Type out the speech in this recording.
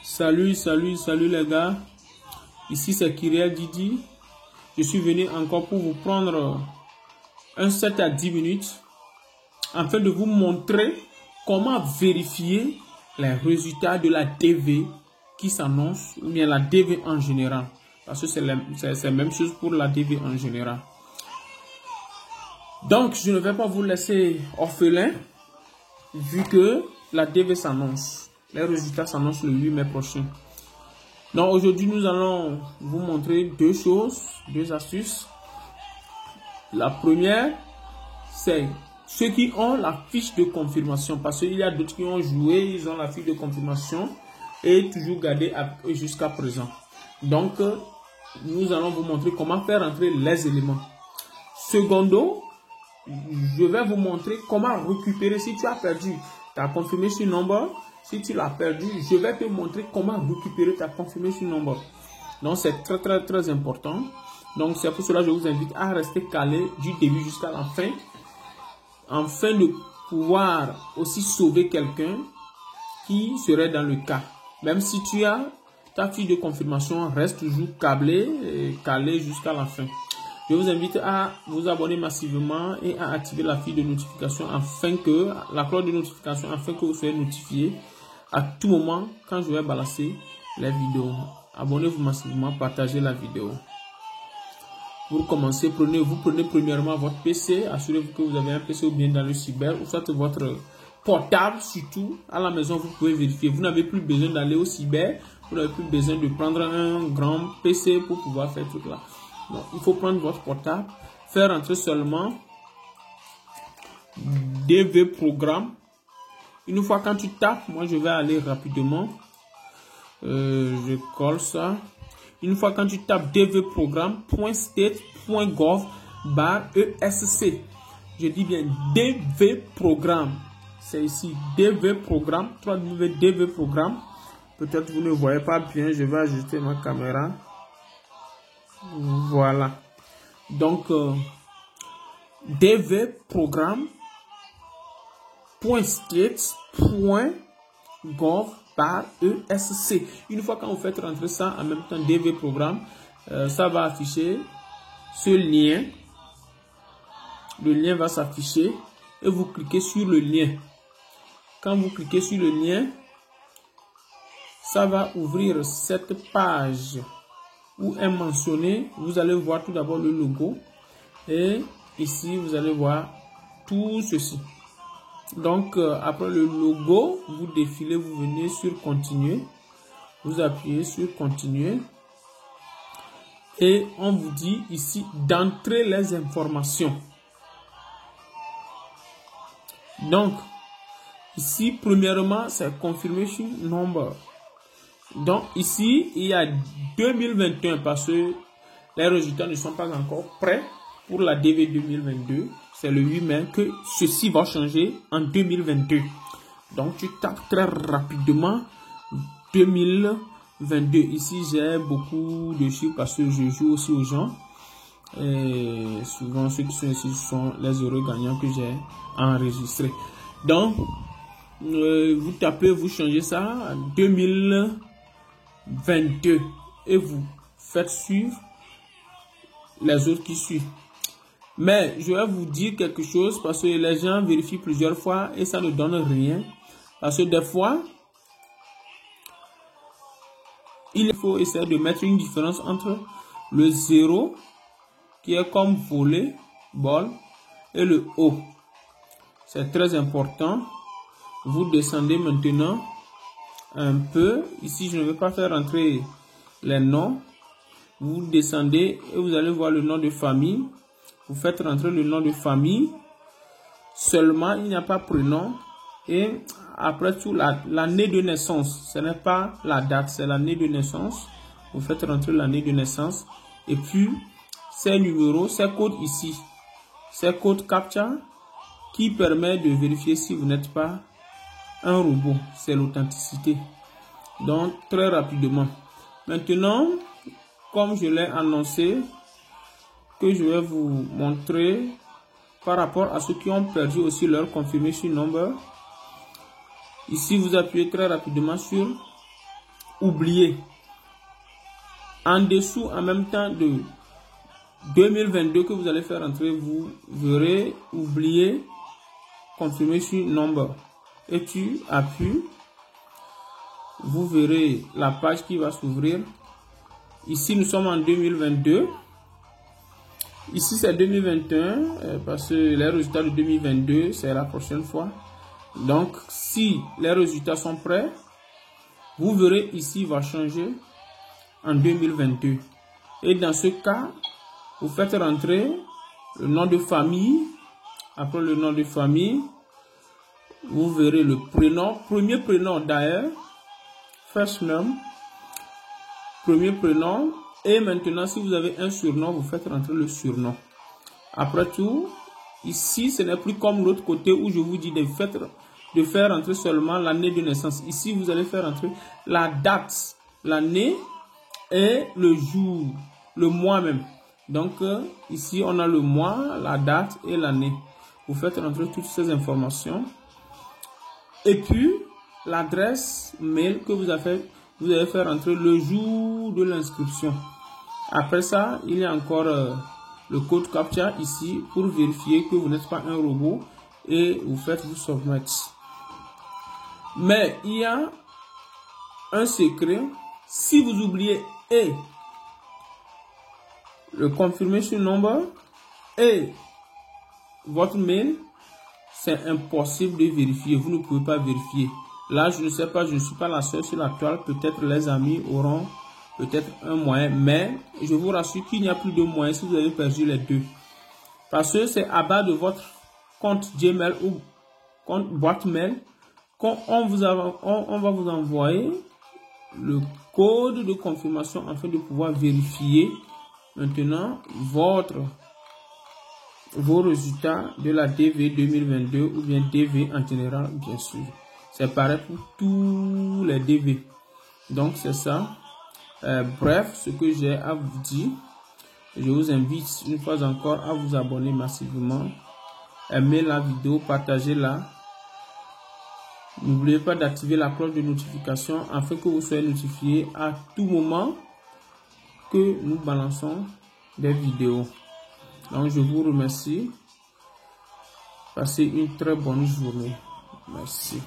Salut les gars. Ici c'est Kyriel Didi. Je suis venu encore pour vous prendre un 7 à 10 minutes afin de vous montrer comment vérifier les résultats de la DV qui s'annonce ou bien la DV en général. Parce que c'est la même chose pour la DV en général. Donc je ne vais pas vous laisser orphelin vu que la DV s'annonce. Les résultats s'annoncent le 8 mai prochain. Donc aujourd'hui, nous allons vous montrer deux choses, deux astuces. La première, c'est ceux qui ont la fiche de confirmation. Parce qu'il y a d'autres qui ont joué, ils ont la fiche de confirmation et toujours gardé jusqu'à présent. Donc, nous allons vous montrer comment faire entrer les éléments. Secondo, je vais vous montrer comment récupérer si tu as perdu ta confirmation number. Si tu l'as perdu, je vais te montrer comment récupérer ta confirmation number. Donc, c'est très important. Donc, c'est pour cela que je vous invite à rester calé du début jusqu'à la fin. Afin de pouvoir aussi sauver quelqu'un qui serait dans le cas. Même si tu as ta fiche de confirmation, reste toujours calé jusqu'à la fin. Je vous invite à vous abonner massivement et à activer la fiche de notification afin que la cloche de notification afin que vous soyez notifié à tout moment quand je vais balancer les vidéos. Abonnez-vous massivement, partagez la vidéo. Pour commencer, vous prenez premièrement votre PC, assurez-vous que vous avez un PC ou bien dans le cyber ou soit votre portable surtout. À la maison, vous pouvez vérifier. Vous n'avez plus besoin d'aller au cyber, vous n'avez plus besoin de prendre un grand PC pour pouvoir faire tout là. Donc, il faut prendre votre portable, faire entrer seulement DV programme. Une fois quand tu tapes, moi je vais aller rapidement. Je colle ça. Une fois quand tu tapes dvprogramme.state.gov/ESC. Je dis bien DV programme. C'est ici DV programme. DV programme. Peut-être vous ne voyez pas bien. Je vais ajuster ma caméra. Voilà. Donc DV programme.state.gov/ESC. Une fois quand vous faites rentrer ça en même temps DV programme, ça va afficher ce lien. Le lien va s'afficher et vous cliquez sur le lien. Quand vous cliquez sur le lien, ça va ouvrir cette page où est mentionné. Vous allez voir tout d'abord le logo et ici vous allez voir tout ceci. Donc, après le logo, vous défilez, vous venez sur continuer. Vous appuyez sur continuer. Et on vous dit ici d'entrer les informations. Donc, ici, premièrement, c'est confirmation number. Donc, ici, il y a 2021 parce que les résultats ne sont pas encore prêts pour la DV 2022. C'est le 8 mai que ceci va changer en 2022. Donc, tu tapes très rapidement 2022. Ici, j'ai beaucoup de chiffres parce que je joue aussi aux gens. Et souvent, ceux qui sont ici sont les heureux gagnants que j'ai enregistrés. Donc, vous tapez, vous changez ça à 2022 et vous faites suivre les autres qui suivent. Mais je vais vous dire quelque chose parce que les gens vérifient plusieurs fois et ça ne donne rien. Parce que des fois, il faut essayer de mettre une différence entre le 0 qui est comme voler, ball, et le O. C'est très important. Vous descendez maintenant un peu. Ici, je ne vais pas faire entrer les noms. Vous descendez et vous allez voir le nom de famille. Vous faites rentrer le nom de famille. Seulement, il n'y a pas prénom. Et après tout, l'année de naissance. Ce n'est pas la date, c'est l'année de naissance. Vous faites rentrer l'année de naissance. Et puis, ces numéros, ces codes ici. Ces codes CAPTCHA qui permet de vérifier si vous n'êtes pas un robot. C'est l'authenticité. Donc, très rapidement. Maintenant, comme je l'ai annoncé, que je vais vous montrer par rapport à ceux qui ont perdu aussi leur confirmation number. Ici, vous appuyez très rapidement sur oublié. En dessous, en même temps de 2022 que vous allez faire entrer, vous verrez oublier confirmation number. Et tu appuies. Vous verrez la page qui va s'ouvrir. Ici, nous sommes en 2022. Ici, c'est 2021 parce que les résultats de 2022, c'est la prochaine fois. Donc, si les résultats sont prêts, vous verrez ici, il va changer en 2022. Et dans ce cas, vous faites rentrer le nom de famille. Après le nom de famille, vous verrez le prénom, premier prénom d'ailleurs. First name, premier prénom, et maintenant si vous avez un surnom, vous faites rentrer le surnom. Après tout, ici ce n'est plus comme l'autre côté où je vous dis de faire rentrer seulement l'année de naissance. Ici vous allez faire rentrer la date, l'année et le jour, le mois même. Donc ici on a le mois, la date et l'année. Vous faites rentrer toutes ces informations. Et puis l'adresse mail que vous allez faire entrer le jour de l'inscription. Après ça, il y a encore le code CAPTCHA ici pour vérifier que vous n'êtes pas un robot et vous faites vous submit. Mais il y a un secret. Si vous oubliez et le confirmation number et votre mail, c'est impossible de vérifier. Vous ne pouvez pas vérifier. Là, je ne sais pas, je ne suis pas la seule sur la toile. Peut-être les amis auront peut-être un moyen. Mais je vous rassure qu'il n'y a plus de moyens si vous avez perdu les deux. Parce que c'est à bas de votre compte Gmail ou compte boîte mail qu'on va vous envoyer le code de confirmation afin de pouvoir vérifier maintenant vos résultats de la DV 2022 ou bien DV en général, bien sûr. C'est pareil pour tous les DV. Donc, c'est ça. Bref, ce que j'ai à vous dire. Je vous invite une fois encore à vous abonner massivement. Aimez la vidéo, partagez-la. N'oubliez pas d'activer la cloche de notification afin que vous soyez notifié à tout moment que nous balançons des vidéos. Donc, je vous remercie. Passez une très bonne journée. Merci.